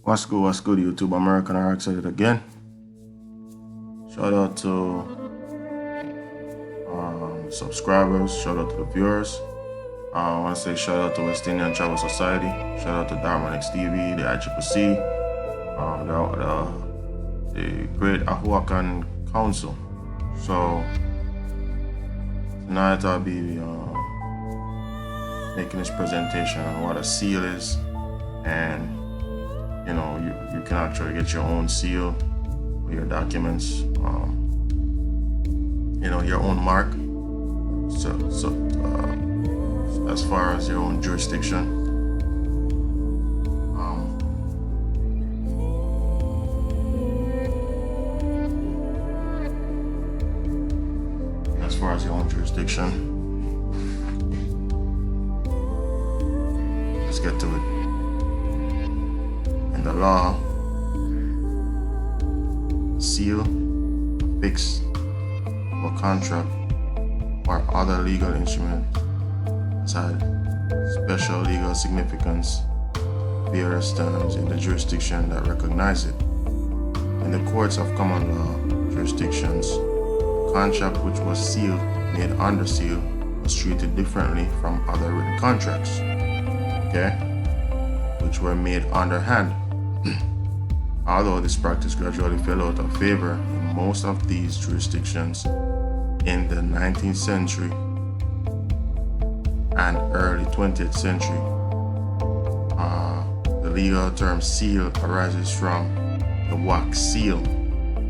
What's good, YouTube? American are excited again. Shout out to subscribers, shout out to the viewers. I want to say shout out to West Indian Travel Society, shout out to Darman XTV, the ICCC, the Great Ahuacan Council. So tonight I'll be making this presentation on what a seal is, and you can actually get your own seal for your documents, your own mark. So as far as your own jurisdiction, let's get to it. In the law, seal, affix, or contract or other legal instrument had special legal significance, various terms in the jurisdiction that recognize it. In the courts of common law jurisdictions, contract which was sealed, made under seal, was treated differently from other written contracts, which were made underhand. Although this practice gradually fell out of favor in most of these jurisdictions in the 19th century and early 20th century, the legal term seal arises from the wax seal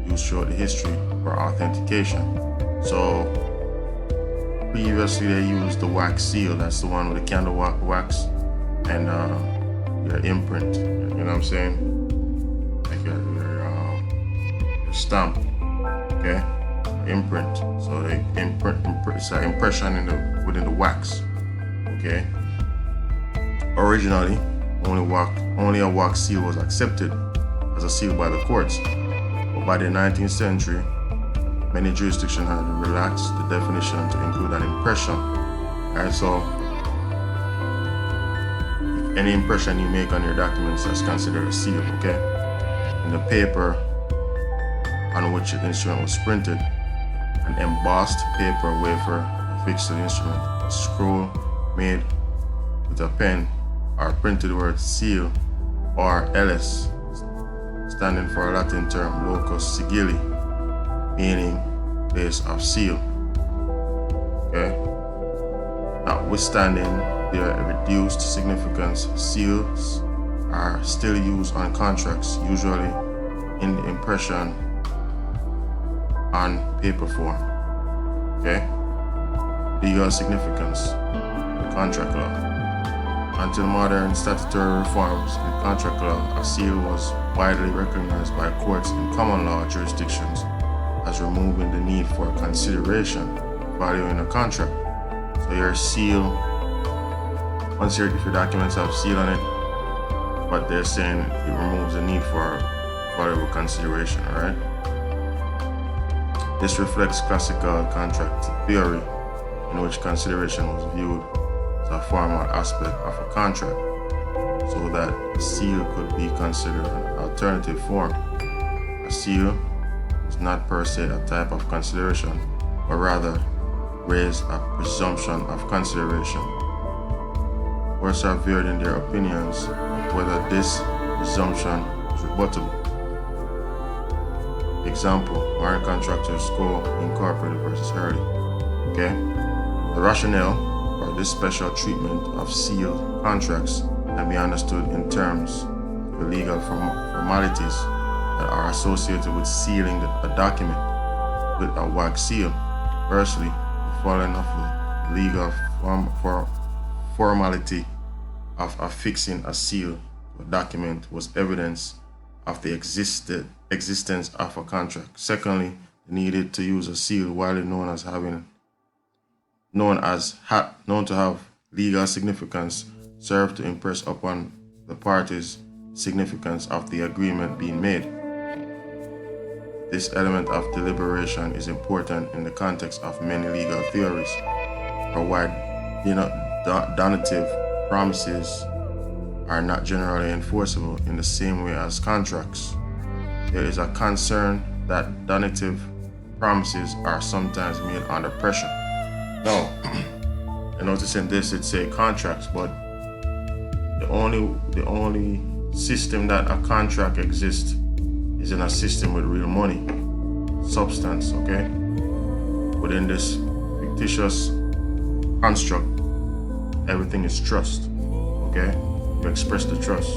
used throughout the history for authentication. So previously they used the wax seal, that's the one with the candle wax and your imprint, you know what I'm saying? Like your stamp, imprint. So they imprint it's an impression within the wax, Originally, only a wax seal was accepted as a seal by the courts, but by the 19th century, many jurisdictions had relaxed the definition to include an impression. So any impression you make on your documents is considered a seal, And the paper on which the instrument was printed, an embossed paper wafer affixed to the instrument, a scroll made with a pen, or printed word seal, or LS, standing for a Latin term locus sigilli, meaning place of seal. Notwithstanding their reduced significance, seals are still used on contracts, usually in the impression on paper form. Legal significance, the contract law. Until modern statutory reforms in contract law, a seal was widely recognized by courts in common law jurisdictions as removing the need for consideration valuing a contract. So your seal, if your documents have seal on it, but they're saying it removes the need for valuable consideration, alright? This reflects classical contract theory, in which consideration was viewed as a formal aspect of a contract, so that a seal could be considered an alternative form. A seal is not per se a type of consideration, but rather raise a presumption of consideration. Courts have varied in their opinions of whether this presumption is rebuttable. Example, Marine Contractors Co. Incorporated versus Hurley. The rationale for this special treatment of sealed contracts can be understood in terms of the legal formalities that are associated with sealing a document with a wax seal. Firstly, the following of the legal formality of affixing a seal to a document was evidence of the existence of a contract. Secondly, the needed to use a seal, widely known to have legal significance, served to impress upon the parties significance of the agreement being made. This element of deliberation is important in the context of many legal theories, or why donative promises are not generally enforceable in the same way as contracts. There is a concern that donative promises are sometimes made under pressure. Now, I notice in this it say contracts, but the only system that a contract exists is in a system with real money, substance, okay? Within this fictitious construct, everything is trust, okay? You express the trust,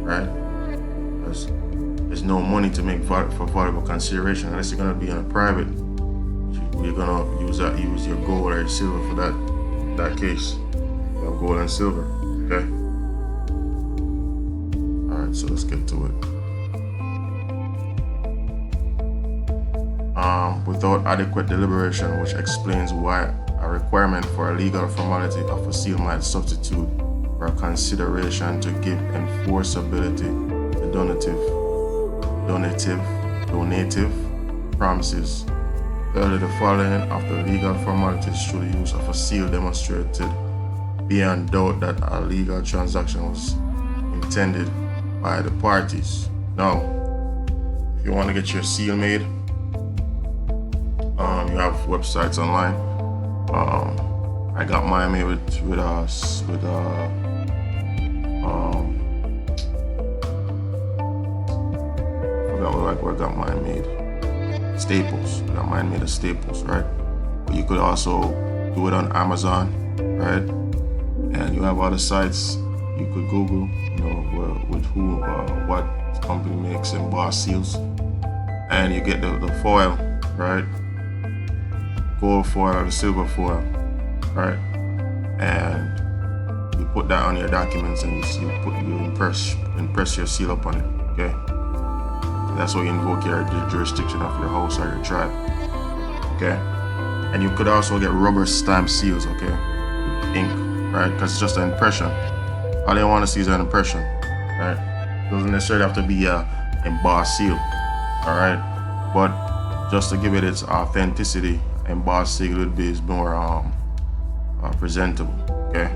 right? There's no money to make for valuable consideration unless you're gonna be in a private. You're gonna use your gold or your silver for that. In that case, you have gold and silver, okay? All right, so let's get to it. Without adequate deliberation, which explains why a requirement for a legal formality of a seal might substitute for a consideration to give enforceability to donative promises. Thirdly, the following of the legal formalities through the use of a seal demonstrated beyond doubt that a legal transaction was intended by the parties. Now, if you want to get your seal made, you have websites online. I got mine made with I forgot where I got mine made. Staples. I got mine made of Staples, right? But you could also do it on Amazon, right? And you have other sites you could Google, with who, what company makes embossed seals, and you get the foil, right? Gold foil or the silver foil, right? And you put that on your documents and you impress your seal up on it, okay? That's how you invoke the jurisdiction of your house or your tribe, okay? And you could also get rubber stamp seals, okay? With ink, right? Because it's just an impression. All they want to see is an impression, right? It doesn't necessarily have to be a embossed seal, all right? But just to give it its authenticity, embossed seal would be more presentable, okay?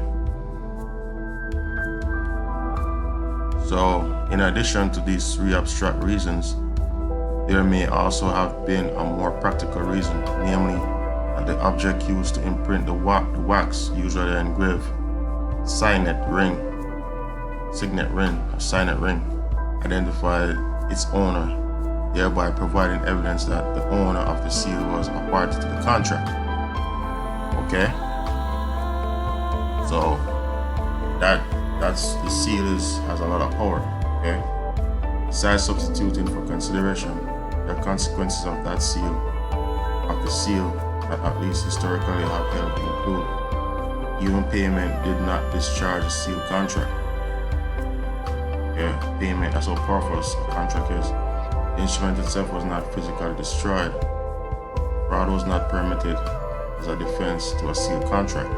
So, in addition to these three abstract reasons, there may also have been a more practical reason, namely that the object used to imprint the wax, usually engraved signet ring, identified its owner, thereby providing evidence that the owner of the seal was a party to the contract. Okay? So that's the seal has a lot of power. Okay? Besides substituting for consideration, the consequences of the seal that at least historically have held include even payment did not discharge a seal contract. Yeah, payment, that's how powerful a contract is. The instrument itself was not physically destroyed. Fraud was not permitted as a defense to a seal contract.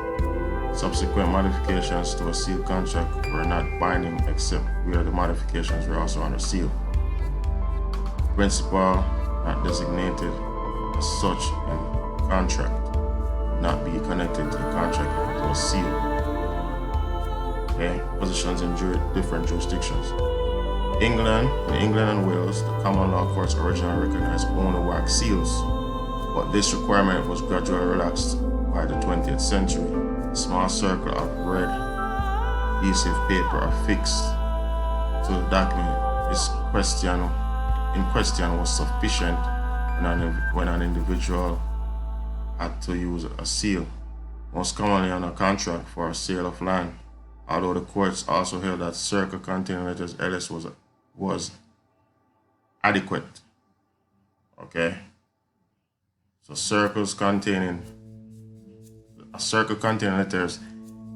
Subsequent modifications to a seal contract were not binding except where the modifications were also under seal. Principal not designated as such in contract would not be connected to the contract to a seal. Okay, positions in different jurisdictions. In England and Wales, the common law courts originally recognized only wax seals, but this requirement was gradually relaxed by the 20th century. A small circle of red adhesive paper affixed to the document in question was sufficient when an individual had to use a seal, most commonly on a contract for a sale of land, although the courts also held that circle containing letters LS was adequate. Okay? So a circle containing letters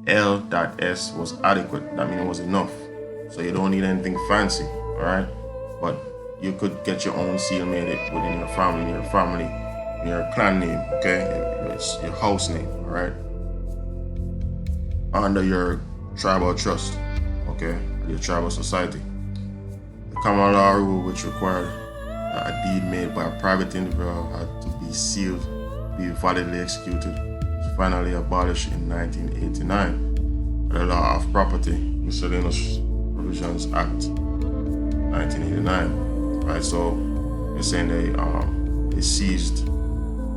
L.S was adequate. That means it was enough. So you don't need anything fancy, alright? But you could get your own seal made within your family, your clan name, okay? Your house name, alright? Under your tribal trust, okay? Your tribal society. The common law rule which required that a deed made by a private individual had to be sealed, be validly executed, was finally abolished in 1989. the Law of Property, Miscellaneous Provisions Act 1989. Right, so they're saying they seized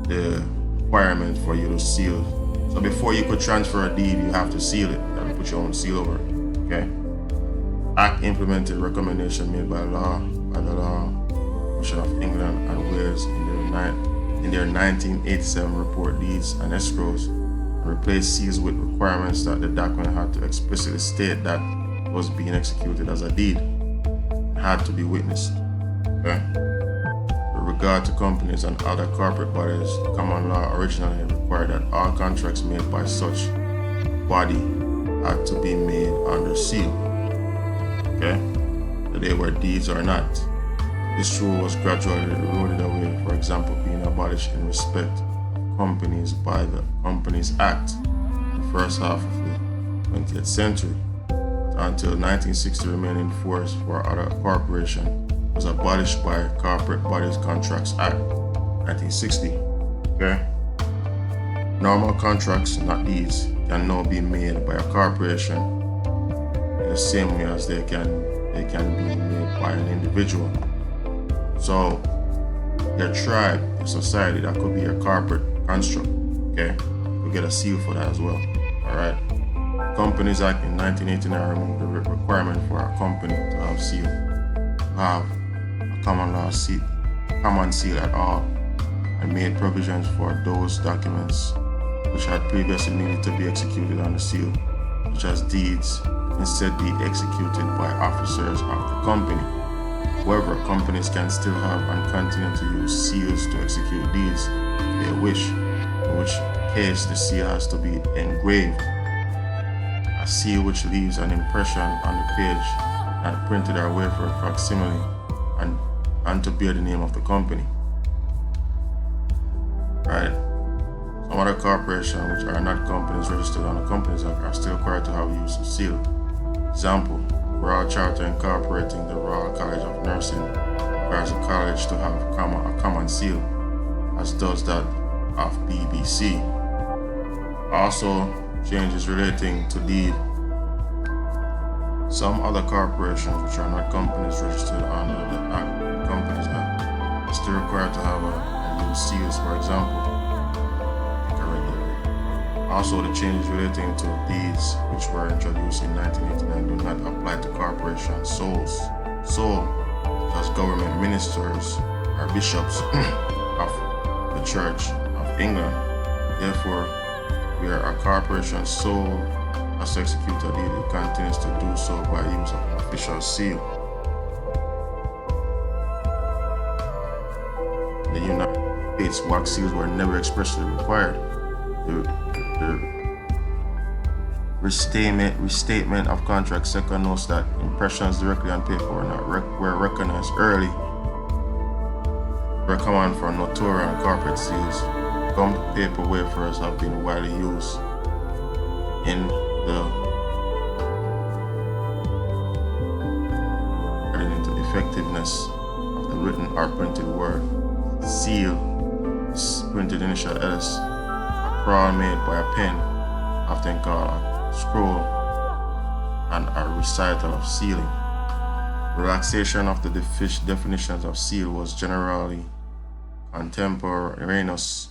the requirement for you to seal. So before you could transfer a deed, you have to seal it. You have to put your own seal over it. Okay. Act implemented recommendation made by the Law Commission of England and Wales in their 1987 report, Deeds and Escrows, and replaced seals with requirements that the document had to explicitly state that it was being executed as a deed and had to be witnessed. Okay. With regard to companies and other corporate bodies, common law originally required that all contracts made by such body had to be made under seal. Okay? Whether they were deeds or not. This rule was gradually eroded away, for example, being abolished in respect of companies by the Companies Act in the first half of the 20th century. Until 1960 remained in force for other corporations was abolished by Corporate Bodies Contracts Act 1960. Okay? Normal contracts, not deeds, can now be made by a corporation in the same way as they can be made by an individual. So your tribe, your society, that could be a corporate construct. Okay? You get a seal for that as well. Alright? Companies Act in 1989 removed the requirement for a company to have seal, have a common seal at all, and made provisions for those documents which had previously needed to be executed on the seal, such as deeds, instead be executed by officers of the company. However, companies can still have and continue to use seals to execute deeds if they wish, in which case the seal has to be engraved. A seal which leaves an impression on the page and printed or wait for a facsimile and to bear the name of the company. Right? Some other corporations which are not companies registered on the Companies Act are still required to have use of seal. Example, Royal Charter incorporating the Royal College of Nursing requires a college to have a common seal, as does that of BBC. Also, changes relating to deed. Some other corporations which are not companies registered under the Companies Act are still required to have and use seals, for example. Also, the changes relating to deeds which were introduced in 1989 do not apply to corporations sole as government ministers or bishops of the Church of England. Therefore, where a corporation sole has to execute a deed, it continues to do so by use of an official seal. In the United States, wax seals were never expressly required. The restatement of contract second notes that impressions directly on paper were recognized early. Were common for notarial and corporate seals. Gummed paper wafers have been widely used in into the effectiveness of the written or printed word. Seal, printed initial S, a crawl made by a pen, often called a scroll, and a recital of sealing. Relaxation of the definitions of seal was generally contemporaneous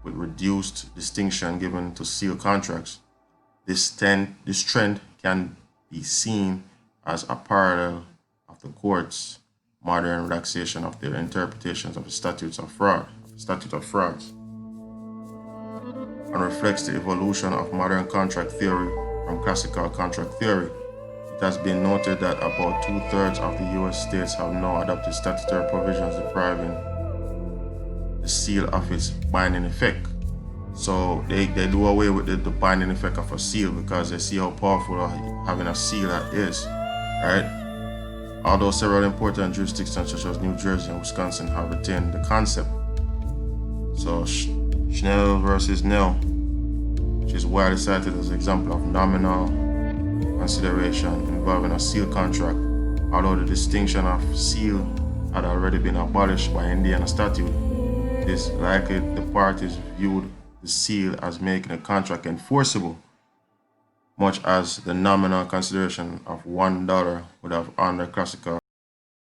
with reduced distinction given to seal contracts. This trend can be seen as a parallel of the court's modern relaxation of their interpretations of the statute of frauds, and reflects the evolution of modern contract theory from classical contract theory. It has been noted that about 2/3 of the U.S. states have now adopted statutory provisions depriving the seal of its binding effect. So they do away with the binding effect of a seal because they see how powerful having a seal that is, right? Although several important jurisdictions such as New Jersey and Wisconsin have retained the concept. So Schnell versus Nell, which is widely cited as an example of nominal consideration involving a seal contract, although the distinction of seal had already been abolished by Indiana statute. It is likely the parties viewed the seal as making a contract enforceable much as the nominal consideration of $1 would have under classical